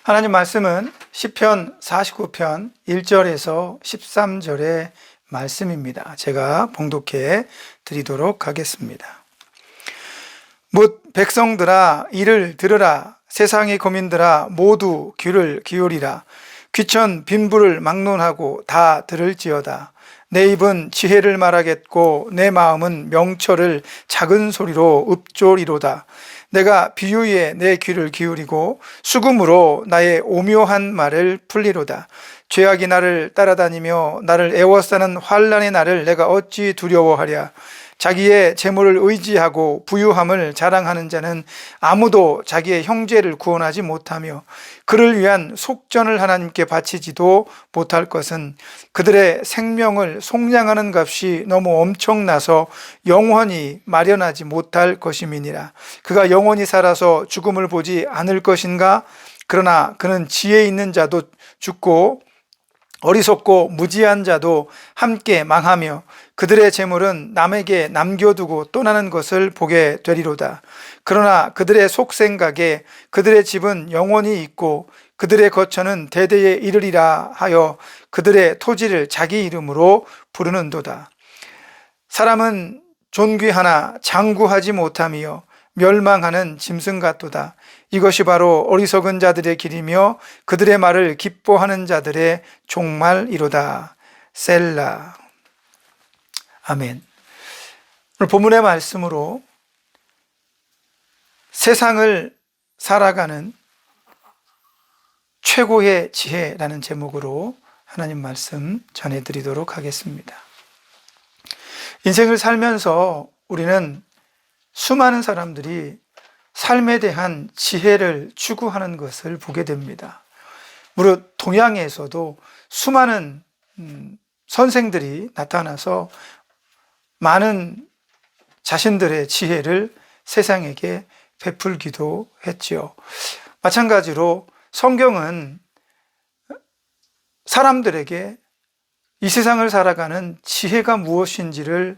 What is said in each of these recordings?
하나님 말씀은 시편 49편 1절에서 13절의 말씀입니다. 제가 봉독해 드리도록 하겠습니다. 뭇 백성들아 이를 들으라. 세상의 거민들아 모두 귀를 기울이라. 귀천 빈부를 막론하고 다 들을지어다. 내 입은 지혜를 말하겠고 내 마음은 명철을 작은 소리로 읊조리로다. 내가 비유에 내 귀를 기울이고 수금으로 나의 오묘한 말을 풀리로다. 죄악이 나를 따라다니며 나를 애워싸는 환난의 날을 내가 어찌 두려워하랴. 자기의 재물을 의지하고 부유함을 자랑하는 자는 아무도 자기의 형제를 구원하지 못하며 그를 위한 속전을 하나님께 바치지도 못할 것은 그들의 생명을 속량하는 값이 너무 엄청나서 영원히 마련하지 못할 것임이니라. 그가 영원히 살아서 죽음을 보지 않을 것인가? 그러나 그는 지혜 있는 자도 죽고 어리석고 무지한 자도 함께 망하며 그들의 재물은 남에게 남겨두고 떠나는 것을 보게 되리로다. 그러나 그들의 속생각에 그들의 집은 영원히 있고 그들의 거처는 대대에 이르리라 하여 그들의 토지를 자기 이름으로 부르는도다. 사람은 존귀하나 장구하지 못하며 멸망하는 짐승 같도다. 이것이 바로 어리석은 자들의 길이며 그들의 말을 기뻐하는 자들의 종말이로다. 셀라. 아멘. 오늘 본문의 말씀으로 세상을 살아가는 최고의 지혜라는 제목으로 하나님 말씀 전해드리도록 하겠습니다. 인생을 살면서 우리는 수많은 사람들이 삶에 대한 지혜를 추구하는 것을 보게 됩니다. 무릇 동양에서도 수많은 선생들이 나타나서 많은 자신들의 지혜를 세상에게 베풀기도 했지요. 마찬가지로 성경은 사람들에게 이 세상을 살아가는 지혜가 무엇인지를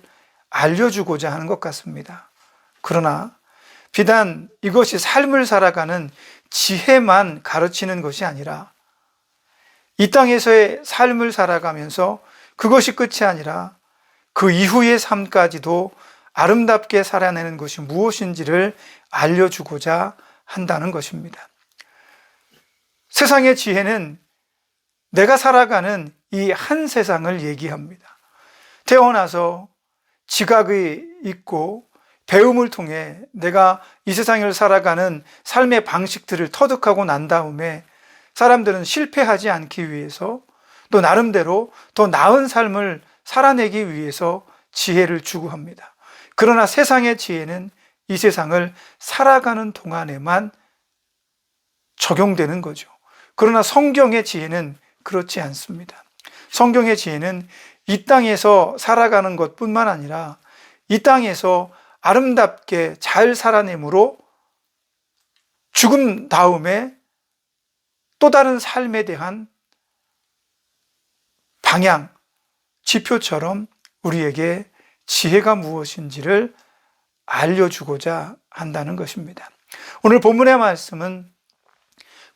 알려주고자 하는 것 같습니다. 그러나 비단 이것이 삶을 살아가는 지혜만 가르치는 것이 아니라 이 땅에서의 삶을 살아가면서 그것이 끝이 아니라 그 이후의 삶까지도 아름답게 살아내는 것이 무엇인지를 알려주고자 한다는 것입니다. 세상의 지혜는 내가 살아가는 이 한 세상을 얘기합니다. 태어나서 지각이 있고 배움을 통해 내가 이 세상을 살아가는 삶의 방식들을 터득하고 난 다음에 사람들은 실패하지 않기 위해서 또 나름대로 더 나은 삶을 살아내기 위해서 지혜를 추구합니다. 그러나 세상의 지혜는 이 세상을 살아가는 동안에만 적용되는 거죠. 그러나 성경의 지혜는 그렇지 않습니다. 성경의 지혜는 이 땅에서 살아가는 것뿐만 아니라 이 땅에서 아름답게 잘 살아내므로 죽음 다음에 또 다른 삶에 대한 방향, 지표처럼 우리에게 지혜가 무엇인지를 알려주고자 한다는 것입니다. 오늘 본문의 말씀은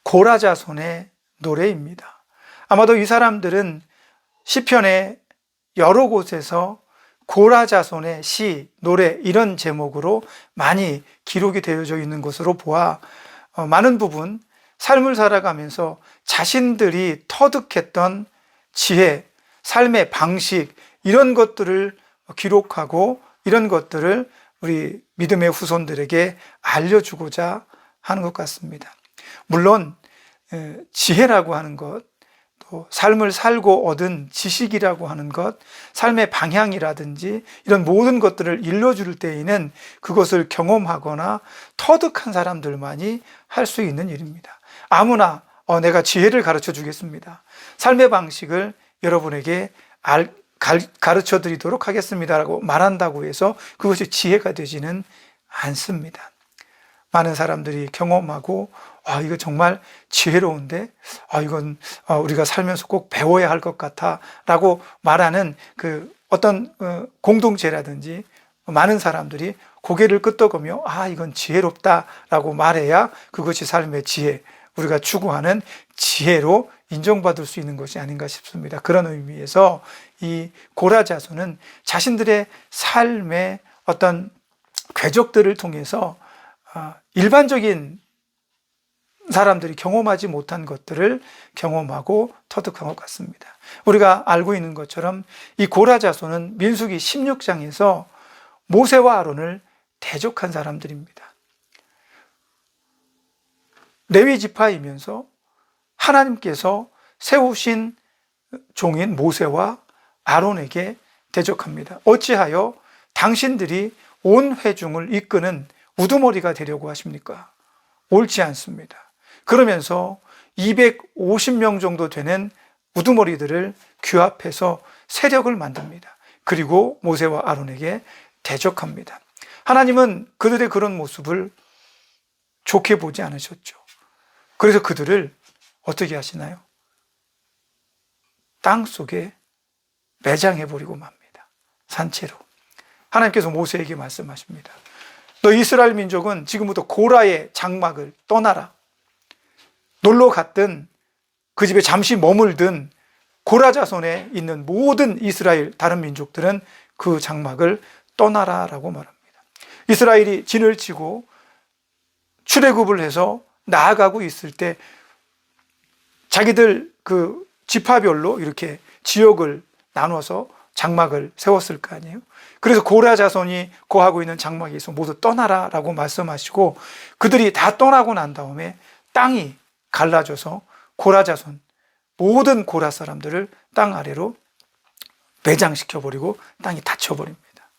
고라자손의 노래입니다. 아마도 이 사람들은 시편의 여러 곳에서 고라자손의 시, 노래 이런 제목으로 많이 기록이 되어져 있는 것으로 보아 많은 부분 삶을 살아가면서 자신들이 터득했던 지혜, 삶의 방식 이런 것들을 기록하고 이런 것들을 우리 믿음의 후손들에게 알려주고자 하는 것 같습니다. 물론 지혜라고 하는 것, 또 삶을 살고 얻은 지식이라고 하는 것, 삶의 방향이라든지 이런 모든 것들을 일러줄 때에는 그것을 경험하거나 터득한 사람들만이 할 수 있는 일입니다. 아무나 내가 지혜를 가르쳐 주겠습니다. 삶의 방식을 여러분에게 가르쳐 드리도록 하겠습니다라고 말한다고 해서 그것이 지혜가 되지는 않습니다. 많은 사람들이 경험하고 이거 정말 지혜로운데 이건 우리가 살면서 꼭 배워야 할 것 같아 라고 말하는 그 어떤 공동체라든지 많은 사람들이 고개를 끄덕이며 이건 지혜롭다라고 말해야 그것이 삶의 지혜, 우리가 추구하는 지혜로 인정받을 수 있는 것이 아닌가 싶습니다. 그런 의미에서 이 고라 자손은 자신들의 삶의 어떤 궤적들을 통해서 일반적인 사람들이 경험하지 못한 것들을 경험하고 터득한 것 같습니다. 우리가 알고 있는 것처럼 이 고라 자손은 민수기 16장에서 모세와 아론을 대적한 사람들입니다. 레위 지파이면서 하나님께서 세우신 종인 모세와 아론에게 대적합니다. 어찌하여 당신들이 온 회중을 이끄는 우두머리가 되려고 하십니까? 옳지 않습니다. 그러면서 250명 정도 되는 우두머리들을 규합해서 세력을 만듭니다. 그리고 모세와 아론에게 대적합니다. 하나님은 그들의 그런 모습을 좋게 보지 않으셨죠. 그래서 그들을 어떻게 하시나요? 땅 속에 매장해버리고 맙니다. 산채로. 하나님께서 모세에게 말씀하십니다. 너 이스라엘 민족은 지금부터 고라의 장막을 떠나라. 놀러 갔든 그 집에 잠시 머물든 고라 자손에 있는 모든 이스라엘 다른 민족들은 그 장막을 떠나라라고 말합니다. 이스라엘이 진을 치고 출애굽을 해서 나아가고 있을 때 자기들 그 지파별로 이렇게 지역을 나눠서 장막을 세웠을 거 아니에요. 그래서 고라 자손이 거하고 있는 장막에서 모두 떠나라라고 말씀하시고 그들이 다 떠나고 난 다음에 땅이 갈라져서 고라 자손 모든 고라 사람들을 땅 아래로 매장시켜버리고 땅이 닫혀버립니다.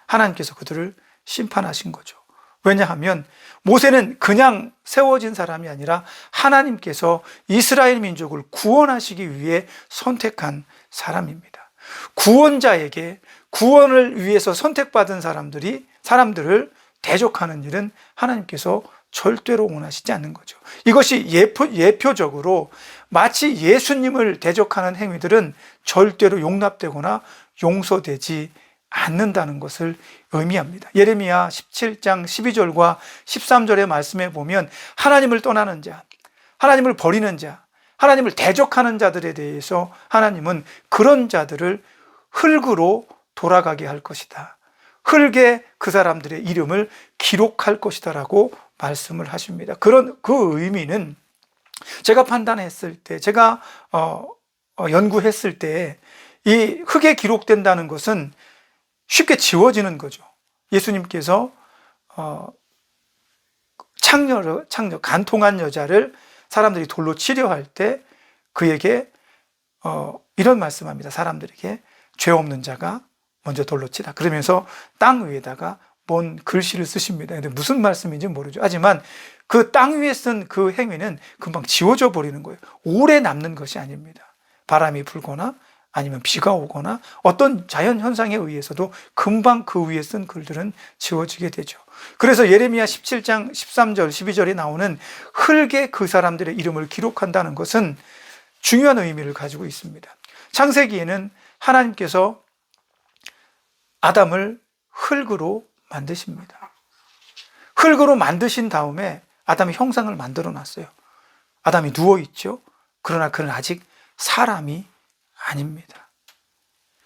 하나님께서 그들을 심판하신 거죠. 왜냐하면 모세는 그냥 세워진 사람이 아니라 하나님께서 이스라엘 민족을 구원하시기 위해 선택한 사람입니다. 구원자에게 구원을 위해서 선택받은 사람들을 대적하는 일은 하나님께서 절대로 원하시지 않는 거죠. 이것이 예표적으로 마치 예수님을 대적하는 행위들은 절대로 용납되거나 용서되지 않는다는 것을 의미합니다. 예레미야 17장 12절과 13절의 말씀에 보면 하나님을 떠나는 자, 하나님을 버리는 자, 하나님을 대적하는 자들에 대해서 하나님은 그런 자들을 흙으로 돌아가게 할 것이다. 흙에 그 사람들의 이름을 기록할 것이다 라고 말씀을 하십니다. 그 의미는 제가 판단했을 때, 제가 연구했을 때 이 흙에 기록된다는 것은 쉽게 지워지는 거죠. 예수님께서 간통한 여자를 사람들이 돌로 치려할 때 그에게 이런 말씀합니다. 사람들에게 죄 없는 자가 먼저 돌로 치라. 그러면서 땅 위에다가 뭔 글씨를 쓰십니다. 근데 무슨 말씀인지 모르죠. 하지만 그 땅 위에 쓴 그 행위는 금방 지워져 버리는 거예요. 오래 남는 것이 아닙니다. 바람이 불거나 아니면 비가 오거나 어떤 자연 현상에 의해서도 금방 그 위에 쓴 글들은 지워지게 되죠. 그래서 예레미야 17장 13절 12절에 나오는 흙에 그 사람들의 이름을 기록한다는 것은 중요한 의미를 가지고 있습니다. 창세기에는 하나님께서 아담을 흙으로 만드십니다. 흙으로 만드신 다음에 아담의 형상을 만들어 놨어요. 아담이 누워 있죠. 그러나 그는 아직 사람이 아닙니다.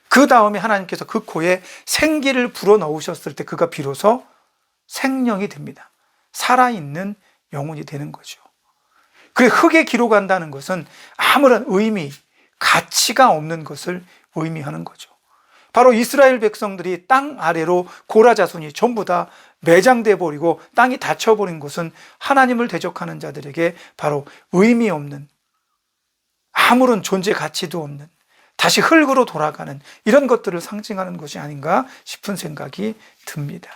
그 다음에 하나님께서 그 코에 생기를 불어 넣으셨을 때 그가 비로소 생명이 됩니다. 살아있는 영혼이 되는 거죠. 그 흙에 기록한다는 것은 아무런 의미, 가치가 없는 것을 의미하는 거죠. 바로 이스라엘 백성들이 땅 아래로 고라 자손이 전부 다 매장돼 버리고 땅이 닫혀버린 것은 하나님을 대적하는 자들에게 바로 의미 없는, 아무런 존재 가치도 없는, 다시 흙으로 돌아가는 이런 것들을 상징하는 것이 아닌가 싶은 생각이 듭니다.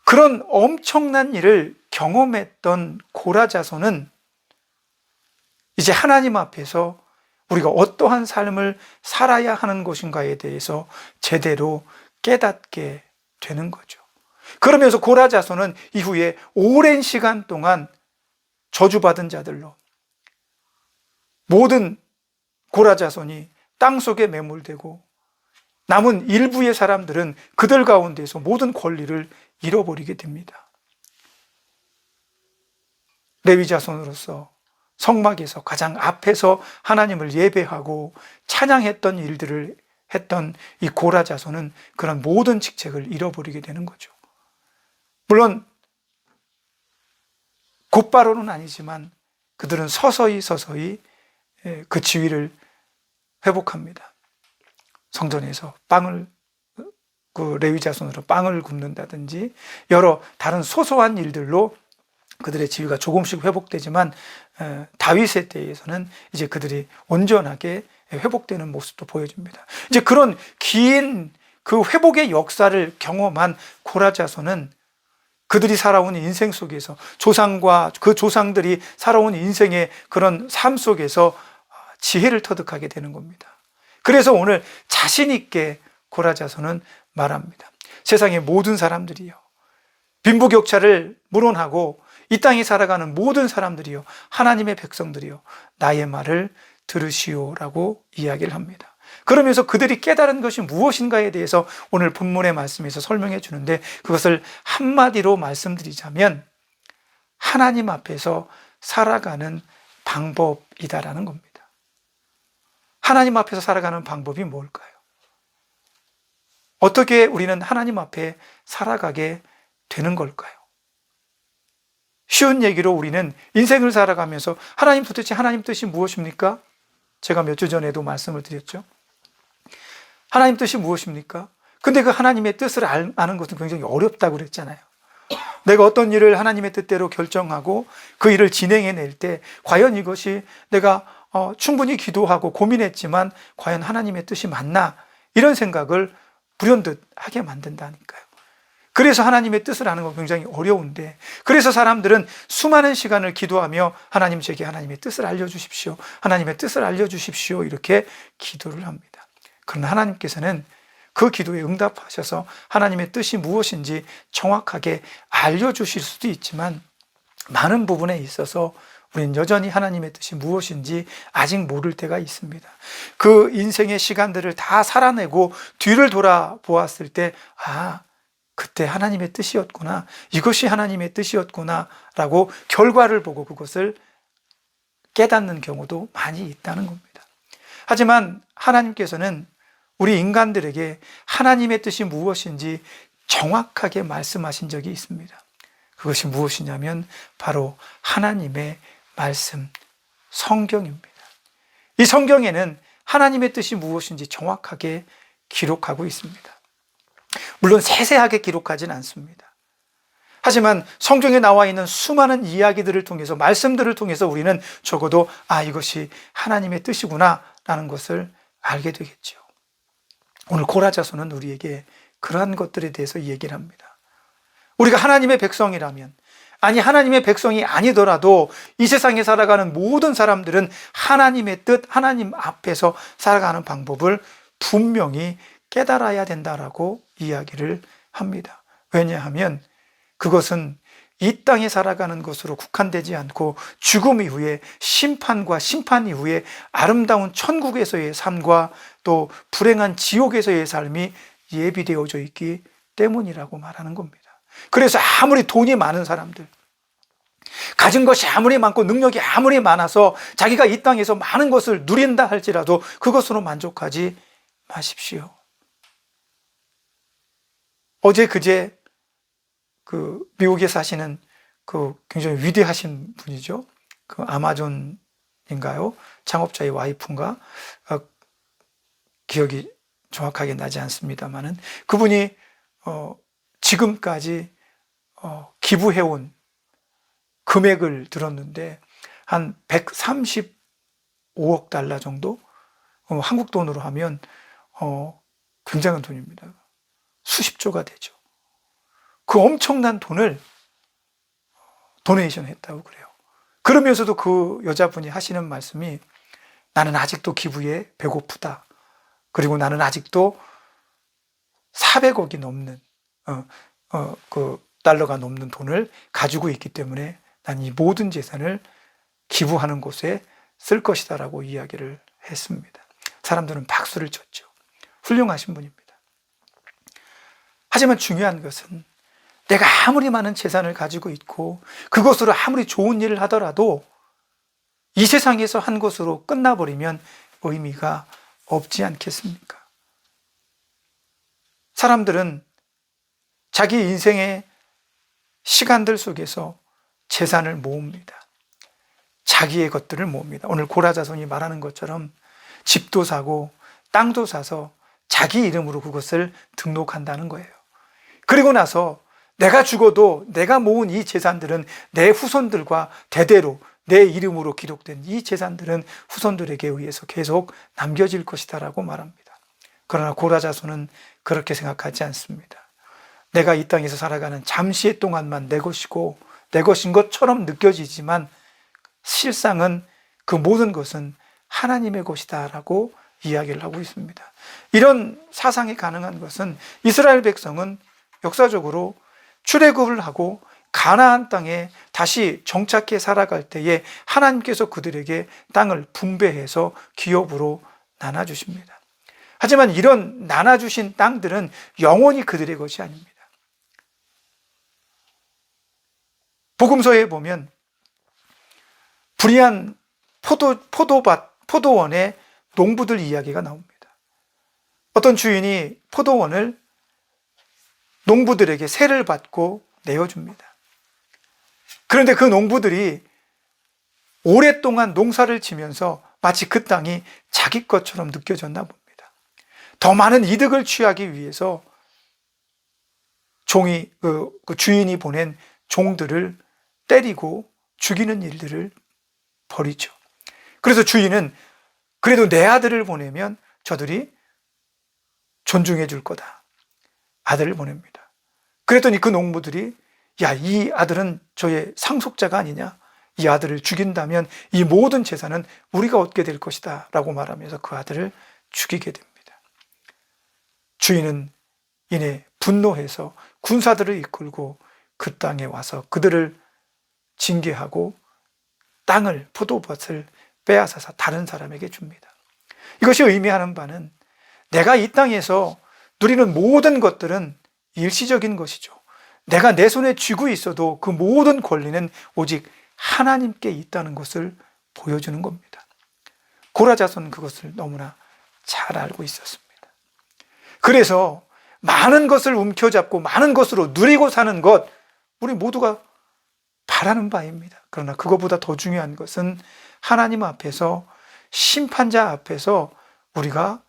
그런 엄청난 일을 경험했던 고라 자손은 이제 하나님 앞에서 우리가 어떠한 삶을 살아야 하는 것인가에 대해서 제대로 깨닫게 되는 거죠. 그러면서 고라 자손은 이후에 오랜 시간 동안 저주받은 자들로 모든 고라 자손이 땅속에 매몰되고 남은 일부의 사람들은 그들 가운데서 모든 권리를 잃어버리게 됩니다. 레위 자손으로서 성막에서 가장 앞에서 하나님을 예배하고 찬양했던 일들을 했던 이 고라 자손은 그런 모든 직책을 잃어버리게 되는 거죠. 물론 곧바로는 아니지만 그들은 서서히 그 지위를 회복합니다. 성전에서 그 레위 자손으로 빵을 굽는다든지 여러 다른 소소한 일들로 그들의 지위가 조금씩 회복되지만 다윗의 때에서는 이제 그들이 온전하게 회복되는 모습도 보여줍니다. 이제 그런 긴 그 회복의 역사를 경험한 고라 자손은 그들이 살아온 인생 속에서 조상과 그 조상들이 살아온 인생의 그런 삶 속에서 지혜를 터득하게 되는 겁니다. 그래서 오늘 자신 있게 고라 자손은 말합니다. 세상의 모든 사람들이요, 빈부격차를 물어나고 이 땅에 살아가는 모든 사람들이요, 하나님의 백성들이요, 나의 말을 들으시오라고 이야기를 합니다. 그러면서 그들이 깨달은 것이 무엇인가에 대해서 오늘 본문의 말씀에서 설명해 주는데, 그것을 한마디로 말씀드리자면 하나님 앞에서 살아가는 방법이다라는 겁니다. 하나님 앞에서 살아가는 방법이 뭘까요? 어떻게 우리는 하나님 앞에 살아가게 되는 걸까요? 쉬운 얘기로 우리는 인생을 살아가면서 도대체 하나님 뜻이 무엇입니까? 제가 몇 주 전에도 말씀을 드렸죠. 하나님 뜻이 무엇입니까? 근데 그 하나님의 뜻을 아는 것은 굉장히 어렵다고 그랬잖아요. 내가 어떤 일을 하나님의 뜻대로 결정하고 그 일을 진행해낼 때 과연 이것이 내가 충분히 기도하고 고민했지만 과연 하나님의 뜻이 맞나? 이런 생각을 불현듯 하게 만든다니까요. 그래서 하나님의 뜻을 아는 건 굉장히 어려운데, 그래서 사람들은 수많은 시간을 기도하며 하나님, 제게 하나님의 뜻을 알려주십시오, 하나님의 뜻을 알려주십시오, 이렇게 기도를 합니다. 그러나 하나님께서는 그 기도에 응답하셔서 하나님의 뜻이 무엇인지 정확하게 알려주실 수도 있지만 많은 부분에 있어서 우리는 여전히 하나님의 뜻이 무엇인지 아직 모를 때가 있습니다. 그 인생의 시간들을 다 살아내고 뒤를 돌아보았을 때, 그때 하나님의 뜻이었구나, 이것이 하나님의 뜻이었구나 라고 결과를 보고 그것을 깨닫는 경우도 많이 있다는 겁니다. 하지만 하나님께서는 우리 인간들에게 하나님의 뜻이 무엇인지 정확하게 말씀하신 적이 있습니다. 그것이 무엇이냐면 바로 하나님의 말씀, 성경입니다. 이 성경에는 하나님의 뜻이 무엇인지 정확하게 기록하고 있습니다. 물론 세세하게 기록하진 않습니다. 하지만 성경에 나와 있는 수많은 이야기들을 통해서, 말씀들을 통해서 우리는 적어도 이것이 하나님의 뜻이구나 라는 것을 알게 되겠죠. 오늘 고라 자손은 우리에게 그러한 것들에 대해서 얘기를 합니다. 우리가 하나님의 백성이라면, 아니 하나님의 백성이 아니더라도 이 세상에 살아가는 모든 사람들은 하나님의 뜻, 하나님 앞에서 살아가는 방법을 분명히 깨달아야 된다라고 이야기를 합니다. 왜냐하면 그것은 이 땅에 살아가는 것으로 국한되지 않고 죽음 이후에 심판과 심판 이후에 아름다운 천국에서의 삶과 또 불행한 지옥에서의 삶이 예비되어져 있기 때문이라고 말하는 겁니다. 그래서 아무리 돈이 많은 사람들, 가진 것이 아무리 많고 능력이 아무리 많아서 자기가 이 땅에서 많은 것을 누린다 할지라도 그것으로 만족하지 마십시오. 어제 그제 미국에 사시는 굉장히 위대하신 분이죠. 아마존인가요? 창업자의 와이프인가? 기억이 정확하게 나지 않습니다만은 그분이 지금까지 기부해온 금액을 들었는데 한 135억 달러 정도? 한국 돈으로 하면 굉장한 돈입니다. 수십조가 되죠. 그 엄청난 돈을 도네이션 했다고 그래요. 그러면서도 그 여자분이 하시는 말씀이, 나는 아직도 기부에 배고프다. 그리고 나는 아직도 400억이 넘는 그 달러가 넘는 돈을 가지고 있기 때문에 난 이 모든 재산을 기부하는 곳에 쓸 것이다라고 이야기를 했습니다. 사람들은 박수를 쳤죠. 훌륭하신 분입니다. 하지만 중요한 것은 내가 아무리 많은 재산을 가지고 있고 그것으로 아무리 좋은 일을 하더라도 이 세상에서 한 것으로 끝나버리면 의미가 없지 않겠습니까? 사람들은 자기 인생의 시간들 속에서 재산을 모읍니다. 자기의 것들을 모읍니다. 오늘 고라자손이 말하는 것처럼 집도 사고 땅도 사서 자기 이름으로 그것을 등록한다는 거예요. 그리고 나서 내가 죽어도 내가 모은 이 재산들은 내 후손들과 대대로 내 이름으로 기록된 이 재산들은 후손들에게 의해서 계속 남겨질 것이다라고 말합니다. 그러나 고라자손은 그렇게 생각하지 않습니다. 내가 이 땅에서 살아가는 잠시의 동안만 내 것이고 내 것인 것처럼 느껴지지만 실상은 그 모든 것은 하나님의 것이다라고 이야기를 하고 있습니다. 이런 사상이 가능한 것은 이스라엘 백성은 역사적으로 출애굽을 하고 가나안 땅에 다시 정착해 살아갈 때에 하나님께서 그들에게 땅을 분배해서 기업으로 나눠주십니다. 하지만 이런 나눠주신 땅들은 영원히 그들의 것이 아닙니다. 복음서에 보면 불의한 포도원의 농부들 이야기가 나옵니다. 어떤 주인이 포도원을 농부들에게 세를 받고 내어줍니다. 그런데 그 농부들이 오랫동안 농사를 지면서 마치 그 땅이 자기 것처럼 느껴졌나 봅니다. 더 많은 이득을 취하기 위해서 그 주인이 보낸 종들을 때리고 죽이는 일들을 벌이죠. 그래서 주인은 그래도 내 아들을 보내면 저들이 존중해 줄 거다. 아들을 보냅니다. 그랬더니 그 농부들이 야, 이 아들은 저의 상속자가 아니냐? 이 아들을 죽인다면 이 모든 재산은 우리가 얻게 될 것이다 라고 말하면서 그 아들을 죽이게 됩니다. 주인은 이내 분노해서 군사들을 이끌고 그 땅에 와서 그들을 징계하고 땅을, 포도밭을 빼앗아서 다른 사람에게 줍니다. 이것이 의미하는 바는 내가 이 땅에서 누리는 모든 것들은 일시적인 것이죠. 내가 내 손에 쥐고 있어도 그 모든 권리는 오직 하나님께 있다는 것을 보여주는 겁니다. 고라자손은 그것을 너무나 잘 알고 있었습니다. 그래서 많은 것을 움켜잡고 많은 것으로 누리고 사는 것, 우리 모두가 바라는 바입니다. 그러나 그것보다 더 중요한 것은 하나님 앞에서, 심판자 앞에서 우리가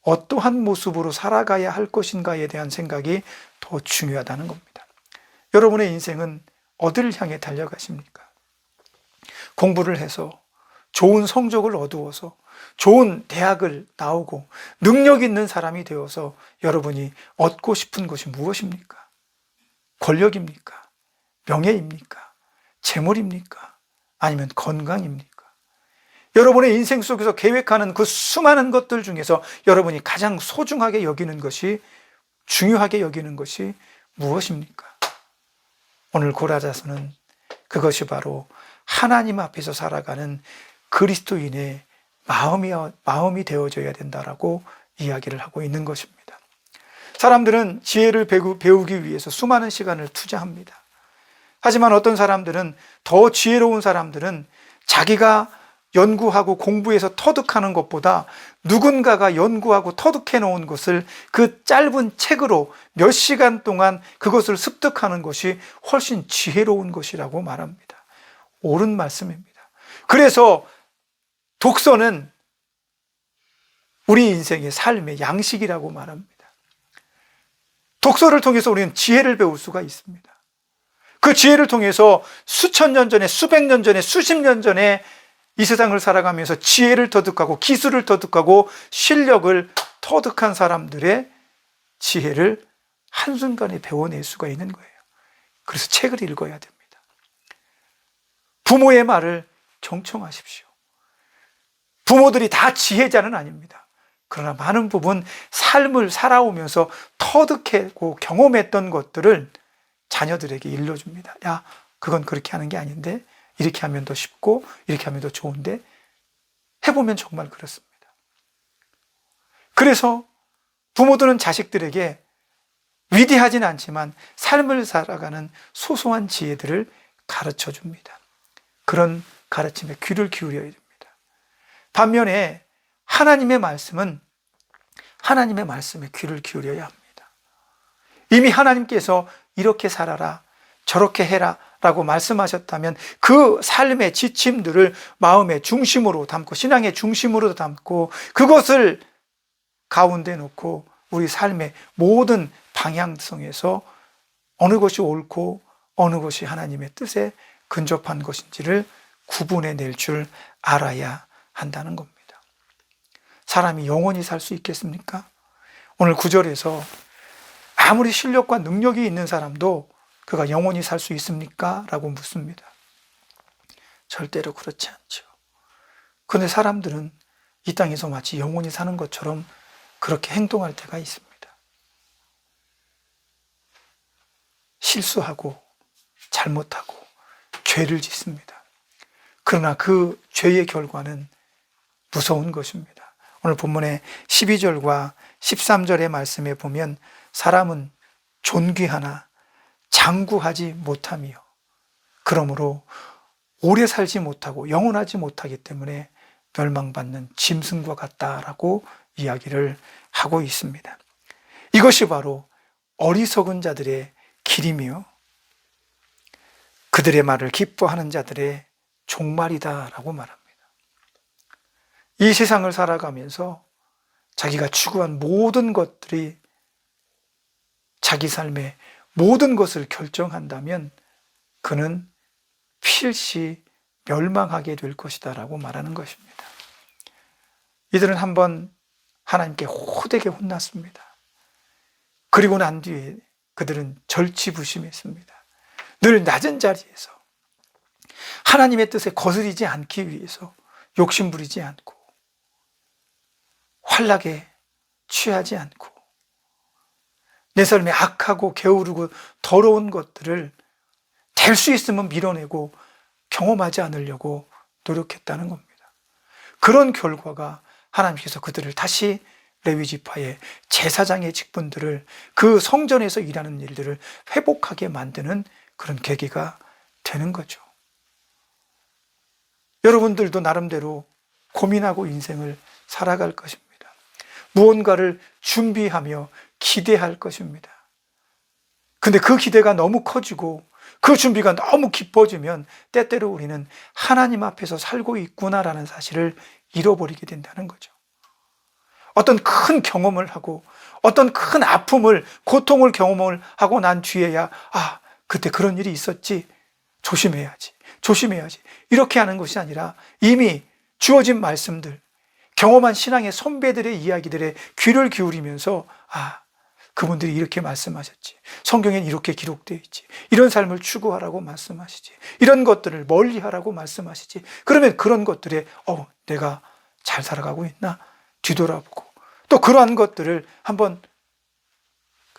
어떠한 모습으로 살아가야 할 것인가에 대한 생각이 더 중요하다는 겁니다. 여러분의 인생은 어디를 향해 달려가십니까? 공부를 해서 좋은 성적을 얻어서 좋은 대학을 나오고 능력 있는 사람이 되어서 여러분이 얻고 싶은 것이 무엇입니까? 권력입니까? 명예입니까? 재물입니까? 아니면 건강입니까? 여러분의 인생 속에서 계획하는 그 수많은 것들 중에서 여러분이 가장 소중하게 여기는 것이, 중요하게 여기는 것이 무엇입니까? 오늘 고라자손은 그것이 바로 하나님 앞에서 살아가는 그리스도인의 마음이 되어져야 된다라고 이야기를 하고 있는 것입니다. 사람들은 지혜를 배우기 위해서 수많은 시간을 투자합니다. 하지만 어떤 사람들은, 더 지혜로운 사람들은 자기가 연구하고 공부해서 터득하는 것보다 누군가가 연구하고 터득해 놓은 것을 그 짧은 책으로 몇 시간 동안 그것을 습득하는 것이 훨씬 지혜로운 것이라고 말합니다. 옳은 말씀입니다. 그래서 독서는 우리 인생의 삶의 양식이라고 말합니다. 독서를 통해서 우리는 지혜를 배울 수가 있습니다. 그 지혜를 통해서 수천 년 전에, 수백 년 전에, 수십 년 전에 이 세상을 살아가면서 지혜를 터득하고 기술을 터득하고 실력을 터득한 사람들의 지혜를 한순간에 배워낼 수가 있는 거예요. 그래서 책을 읽어야 됩니다. 부모의 말을 경청하십시오. 부모들이 다 지혜자는 아닙니다. 그러나 많은 부분 삶을 살아오면서 터득하고 경험했던 것들을 자녀들에게 일러줍니다. 야, 그건 그렇게 하는 게 아닌데 이렇게 하면 더 쉽고 이렇게 하면 더 좋은데, 해보면 정말 그렇습니다. 그래서 부모들은 자식들에게 위대하진 않지만 삶을 살아가는 소소한 지혜들을 가르쳐 줍니다. 그런 가르침에 귀를 기울여야 됩니다. 반면에 하나님의 말씀은 하나님의 말씀에 귀를 기울여야 합니다. 이미 하나님께서 이렇게 살아라, 저렇게 해라 라고 말씀하셨다면 그 삶의 지침들을 마음의 중심으로 담고 신앙의 중심으로 담고 그것을 가운데 놓고 우리 삶의 모든 방향성에서 어느 것이 옳고 어느 것이 하나님의 뜻에 근접한 것인지를 구분해낼 줄 알아야 한다는 겁니다. 사람이 영원히 살 수 있겠습니까? 오늘 9절에서 아무리 실력과 능력이 있는 사람도 그가 영원히 살 수 있습니까? 라고 묻습니다. 절대로 그렇지 않죠. 그런데 사람들은 이 땅에서 마치 영원히 사는 것처럼 그렇게 행동할 때가 있습니다. 실수하고 잘못하고 죄를 짓습니다. 그러나 그 죄의 결과는 무서운 것입니다. 오늘 본문의 12절과 13절의 말씀에 보면 사람은 존귀하나 장구하지 못하며 그러므로 오래 살지 못하고 영원하지 못하기 때문에 멸망받는 짐승과 같다라고 이야기를 하고 있습니다. 이것이 바로 어리석은 자들의 길이며 그들의 말을 기뻐하는 자들의 종말이다라고 말합니다. 이 세상을 살아가면서 자기가 추구한 모든 것들이 자기 삶의 모든 것을 결정한다면 그는 필시 멸망하게 될 것이다 라고 말하는 것입니다. 이들은 한번 하나님께 호되게 혼났습니다. 그리고 난 뒤에 그들은 절치부심했습니다. 늘 낮은 자리에서 하나님의 뜻에 거스리지 않기 위해서 욕심부리지 않고 환락에 취하지 않고 내 삶에 악하고 게으르고 더러운 것들을 될 수 있으면 밀어내고 경험하지 않으려고 노력했다는 겁니다. 그런 결과가 하나님께서 그들을 다시 레위 지파의 제사장의 직분들을 그 성전에서 일하는 일들을 회복하게 만드는 그런 계기가 되는 거죠. 여러분들도 나름대로 고민하고 인생을 살아갈 것입니다. 무언가를 준비하며 기대할 것입니다. 근데 그 기대가 너무 커지고 그 준비가 너무 깊어지면 때때로 우리는 하나님 앞에서 살고 있구나라는 사실을 잃어버리게 된다는 거죠. 어떤 큰 경험을 하고 어떤 큰 아픔을, 고통을 경험을 하고 난 뒤에야 그때 그런 일이 있었지, 조심해야지 이렇게 하는 것이 아니라 이미 주어진 말씀들, 경험한 신앙의 선배들의 이야기들에 귀를 기울이면서 그분들이 이렇게 말씀하셨지, 성경엔 이렇게 기록되어 있지, 이런 삶을 추구하라고 말씀하시지, 이런 것들을 멀리하라고 말씀하시지. 그러면 그런 것들에 내가 잘 살아가고 있나 뒤돌아보고 또 그러한 것들을 한번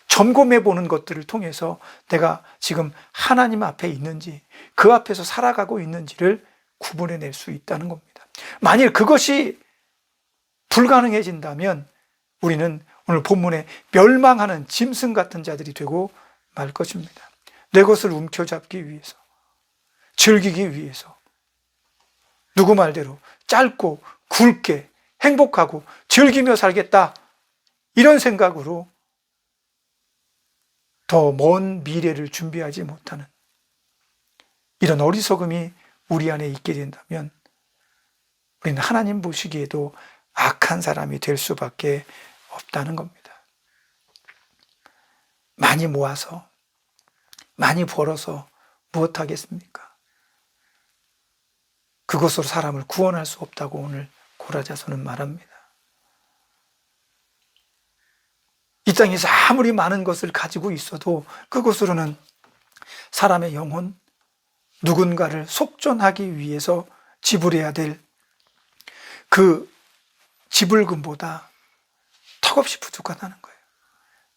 점검해 보는 것들을 통해서 내가 지금 하나님 앞에 있는지 그 앞에서 살아가고 있는지를 구분해낼 수 있다는 겁니다. 만일 그것이 불가능해진다면 우리는 오늘 본문에 멸망하는 짐승 같은 자들이 되고 말 것입니다. 내 것을 움켜잡기 위해서, 즐기기 위해서, 누구 말대로 짧고 굵게 행복하고 즐기며 살겠다, 이런 생각으로 더 먼 미래를 준비하지 못하는 이런 어리석음이 우리 안에 있게 된다면 우리는 하나님 보시기에도 악한 사람이 될 수밖에 없다는 겁니다. 많이 모아서 많이 벌어서 무엇하겠습니까? 그것으로 사람을 구원할 수 없다고 오늘 고라자서는 말합니다. 이 땅에서 아무리 많은 것을 가지고 있어도 그것으로는 사람의 영혼, 누군가를 속전하기 위해서 지불해야 될 그 지불금보다 턱없이 부족하다는 거예요.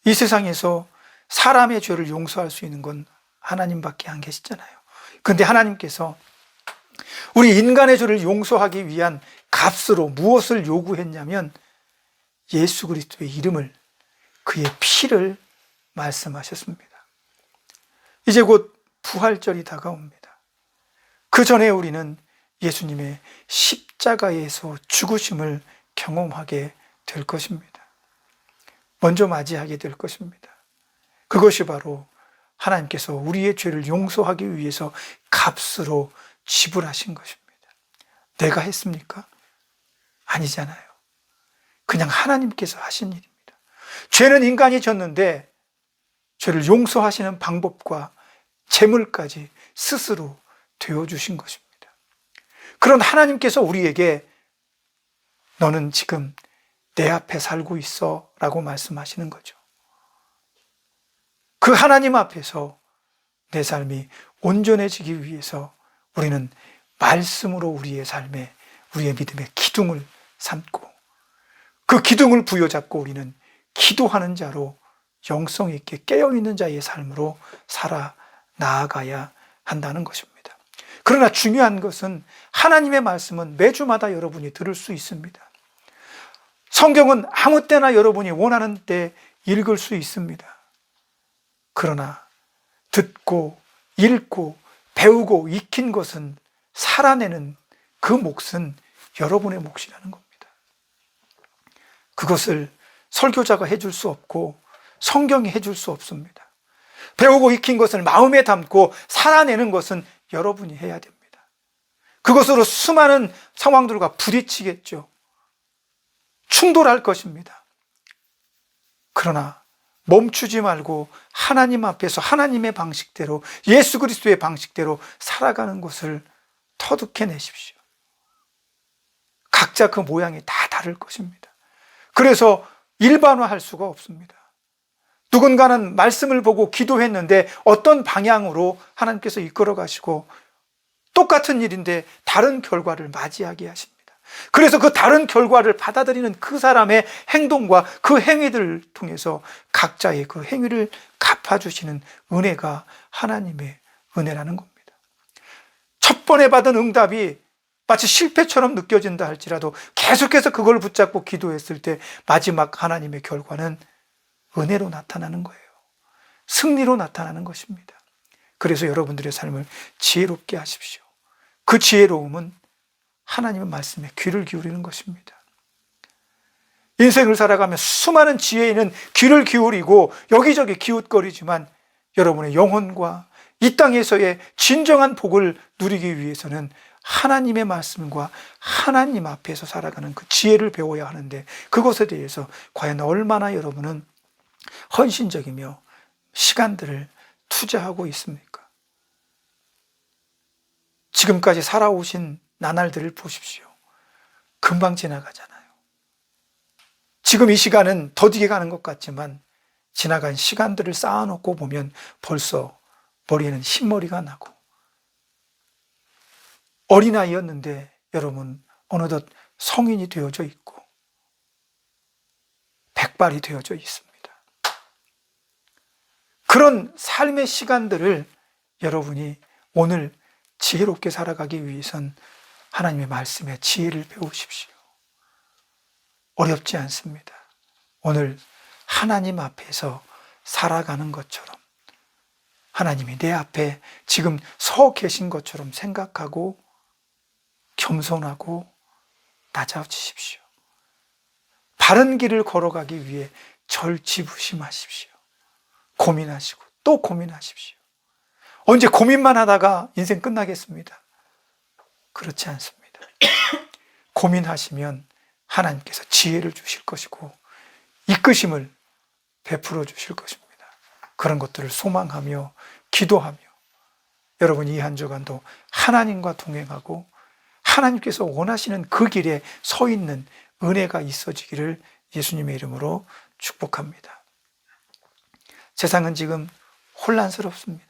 이 세상에서 사람의 죄를 용서할 수 있는 건 하나님밖에 안 계시잖아요. 그런데 하나님께서 우리 인간의 죄를 용서하기 위한 값으로 무엇을 요구했냐면 예수 그리스도의 이름을, 그의 피를 말씀하셨습니다. 이제 곧 부활절이 다가옵니다. 그 전에 우리는 예수님의 십자가에서 죽으심을 경험하게 될 것입니다. 먼저 맞이하게 될 것입니다. 그것이 바로 하나님께서 우리의 죄를 용서하기 위해서 값으로 지불하신 것입니다. 내가 했습니까? 아니잖아요. 그냥 하나님께서 하신 일입니다. 죄는 인간이 졌는데 죄를 용서하시는 방법과 재물까지 스스로 되어주신 것입니다. 그런 하나님께서 우리에게 너는 지금 내 앞에 살고 있어 라고 말씀하시는 거죠. 그 하나님 앞에서 내 삶이 온전해지기 위해서 우리는 말씀으로 우리의 삶에, 우리의 믿음의 기둥을 삼고 그 기둥을 부여잡고 우리는 기도하는 자로 영성 있게 깨어있는 자의 삶으로 살아 나아가야 한다는 것입니다. 그러나 중요한 것은 하나님의 말씀은 매주마다 여러분이 들을 수 있습니다. 성경은 아무 때나 여러분이 원하는 때 읽을 수 있습니다. 그러나 듣고 읽고 배우고 익힌 것은 살아내는 그 몫은 여러분의 몫이라는 겁니다. 그것을 설교자가 해줄 수 없고 성경이 해줄 수 없습니다. 배우고 익힌 것을 마음에 담고 살아내는 것은 여러분이 해야 됩니다. 그것으로 수많은 상황들과 부딪히겠죠. 충돌할 것입니다. 그러나 멈추지 말고 하나님 앞에서 하나님의 방식대로, 예수 그리스도의 방식대로 살아가는 것을 터득해내십시오. 각자 그 모양이 다 다를 것입니다. 그래서 일반화할 수가 없습니다. 누군가는 말씀을 보고 기도했는데 어떤 방향으로 하나님께서 이끌어 가시고 똑같은 일인데 다른 결과를 맞이하게 하십니다. 그래서 그 다른 결과를 받아들이는 그 사람의 행동과 그 행위들을 통해서 각자의 그 행위를 갚아주시는 은혜가 하나님의 은혜라는 겁니다. 첫 번에 받은 응답이 마치 실패처럼 느껴진다 할지라도 계속해서 그걸 붙잡고 기도했을 때 마지막 하나님의 결과는 은혜로 나타나는 거예요. 승리로 나타나는 것입니다. 그래서 여러분들의 삶을 지혜롭게 하십시오. 그 지혜로움은 하나님의 말씀에 귀를 기울이는 것입니다. 인생을 살아가며 수많은 지혜에는 귀를 기울이고 여기저기 기웃거리지만 여러분의 영혼과 이 땅에서의 진정한 복을 누리기 위해서는 하나님의 말씀과 하나님 앞에서 살아가는 그 지혜를 배워야 하는데 그것에 대해서 과연 얼마나 여러분은 헌신적이며 시간들을 투자하고 있습니까? 지금까지 살아오신 나날들을 보십시오. 금방 지나가잖아요. 지금 이 시간은 더디게 가는 것 같지만 지나간 시간들을 쌓아놓고 보면 벌써 머리에는 흰머리가 나고 어린아이였는데 여러분 어느덧 성인이 되어져 있고 백발이 되어져 있습니다. 그런 삶의 시간들을 여러분이 오늘 지혜롭게 살아가기 위해선 하나님의 말씀에 지혜를 배우십시오. 어렵지 않습니다. 오늘 하나님 앞에서 살아가는 것처럼 하나님이 내 앞에 지금 서 계신 것처럼 생각하고 겸손하고 낮아지십시오. 바른 길을 걸어가기 위해 절지부심하십시오. 고민하시고 또 고민하십시오. 언제 고민만 하다가 인생 끝나겠습니다. 그렇지 않습니다. 고민하시면 하나님께서 지혜를 주실 것이고 이끄심을 베풀어 주실 것입니다. 그런 것들을 소망하며 기도하며 여러분 이 한 주간도 하나님과 동행하고 하나님께서 원하시는 그 길에 서 있는 은혜가 있어지기를 예수님의 이름으로 축복합니다. 세상은 지금 혼란스럽습니다.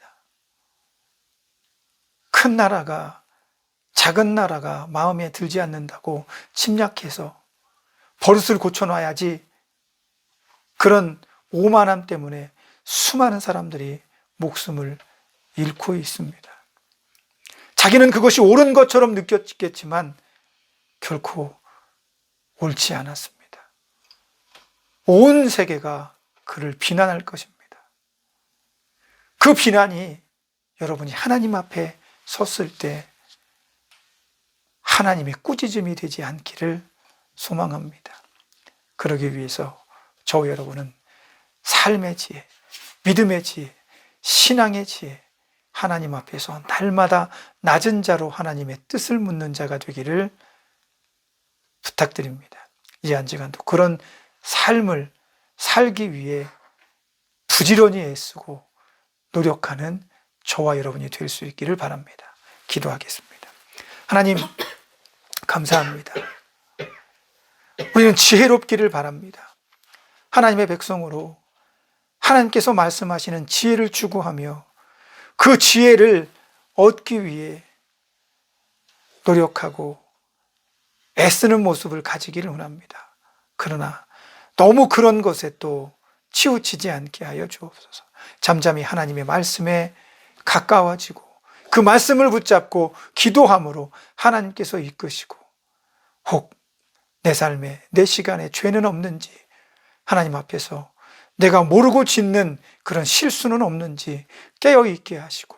큰 나라가 작은 나라가 마음에 들지 않는다고 침략해서 버릇을 고쳐놔야지 그런 오만함 때문에 수많은 사람들이 목숨을 잃고 있습니다. 자기는 그것이 옳은 것처럼 느꼈겠지만 결코 옳지 않았습니다. 온 세계가 그를 비난할 것입니다. 그 비난이 여러분이 하나님 앞에 섰을 때 하나님의 꾸짖음이 되지 않기를 소망합니다. 그러기 위해서 저와 여러분은 삶의 지혜, 믿음의 지혜, 신앙의 지혜, 하나님 앞에서 날마다 낮은 자로 하나님의 뜻을 묻는 자가 되기를 부탁드립니다. 이 한 주간도 그런 삶을 살기 위해 부지런히 애쓰고 노력하는 저와 여러분이 될 수 있기를 바랍니다. 기도하겠습니다. 하나님, 감사합니다. 우리는 지혜롭기를 바랍니다. 하나님의 백성으로 하나님께서 말씀하시는 지혜를 추구하며 그 지혜를 얻기 위해 노력하고 애쓰는 모습을 가지기를 원합니다. 그러나 너무 그런 것에 또 치우치지 않게 하여 주옵소서. 잠잠히 하나님의 말씀에 가까워지고 그 말씀을 붙잡고 기도함으로 하나님께서 이끄시고, 혹 내 삶에 내 시간에 죄는 없는지, 하나님 앞에서 내가 모르고 짓는 그런 실수는 없는지 깨어있게 하시고,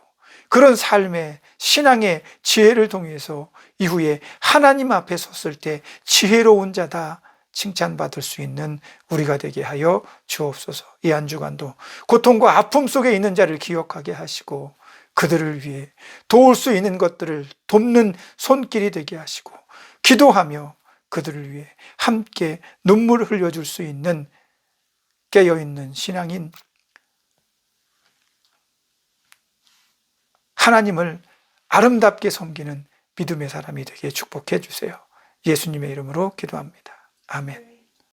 그런 삶의 신앙의 지혜를 통해서 이후에 하나님 앞에 섰을 때 지혜로운 자다 칭찬받을 수 있는 우리가 되게 하여 주옵소서. 이 한 주간도 고통과 아픔 속에 있는 자를 기억하게 하시고 그들을 위해 도울 수 있는 것들을 돕는 손길이 되게 하시고, 기도하며 그들을 위해 함께 눈물을 흘려줄 수 있는 깨어있는 신앙인, 하나님을 아름답게 섬기는 믿음의 사람이 되게 축복해 주세요. 예수님의 이름으로 기도합니다. 아멘.